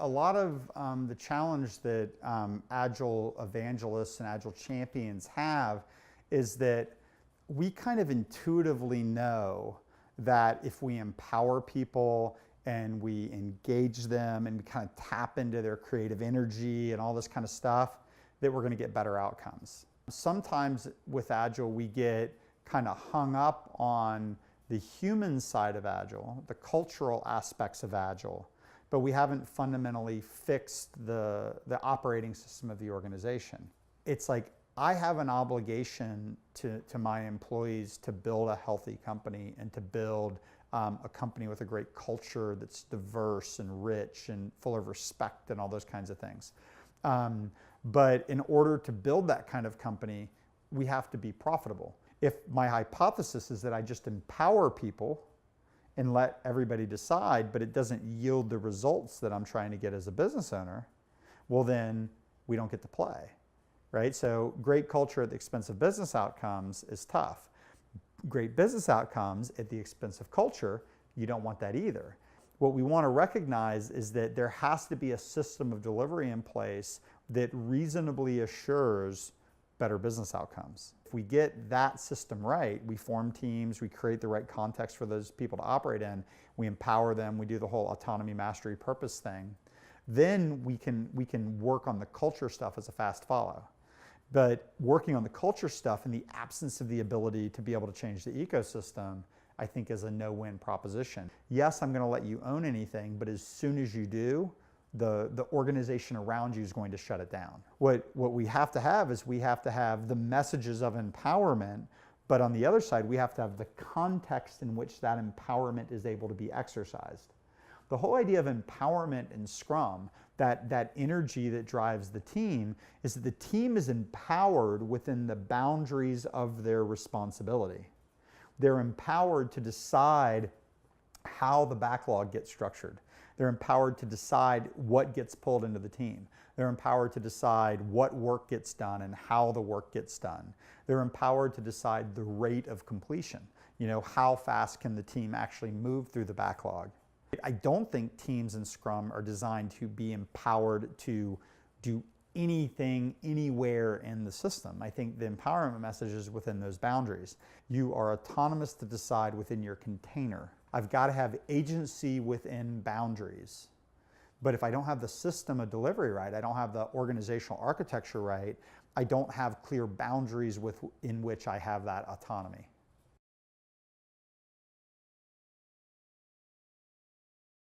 A lot of the challenge that Agile evangelists and Agile champions have is that we kind of intuitively know that if we empower people and we engage them and we kind of tap into their creative energy and all this kind of stuff, that we're going to get better outcomes. Sometimes with Agile, we get kind of hung up on the human side of Agile, the cultural aspects of Agile, but we haven't fundamentally fixed the operating system of the organization. It's like I have an obligation to my employees to build a healthy company and to build a company with a great culture that's diverse and rich and full of respect and all those kinds of things. But in order to build that kind of company, we have to be profitable. If my hypothesis is that I just empower people and let everybody decide, but it doesn't yield the results that I'm trying to get as a business owner, well then we don't get to play, right? So great culture at the expense of business outcomes is tough. Great business outcomes at the expense of culture, you don't want that either. What we want to recognize is that there has to be a system of delivery in place that reasonably assures better business outcomes. If we get that system right, we form teams, we create the right context for those people to operate in, we empower them, we do the whole autonomy, mastery, purpose thing, then we can work on the culture stuff as a fast follow. But working on the culture stuff in the absence of the ability to be able to change the ecosystem, I think is a no-win proposition. Yes, I'm going to let you own anything, but as soon as you do, the organization around you is going to shut it down. What we have to have is we have to have the messages of empowerment, but on the other side, we have to have the context in which that empowerment is able to be exercised. The whole idea of empowerment in Scrum, that energy that drives the team, is that the team is empowered within the boundaries of their responsibility. They're empowered to decide how the backlog gets structured. They're empowered to decide what gets pulled into the team. They're empowered to decide what work gets done and how the work gets done. They're empowered to decide the rate of completion. You know, how fast can the team actually move through the backlog? I don't think teams in Scrum are designed to be empowered to do anything, anywhere in the system. I think the empowerment message is within those boundaries. You are autonomous to decide within your container. I've got to have agency within boundaries. But if I don't have the system of delivery right, I don't have the organizational architecture right, I don't have clear boundaries in which I have that autonomy.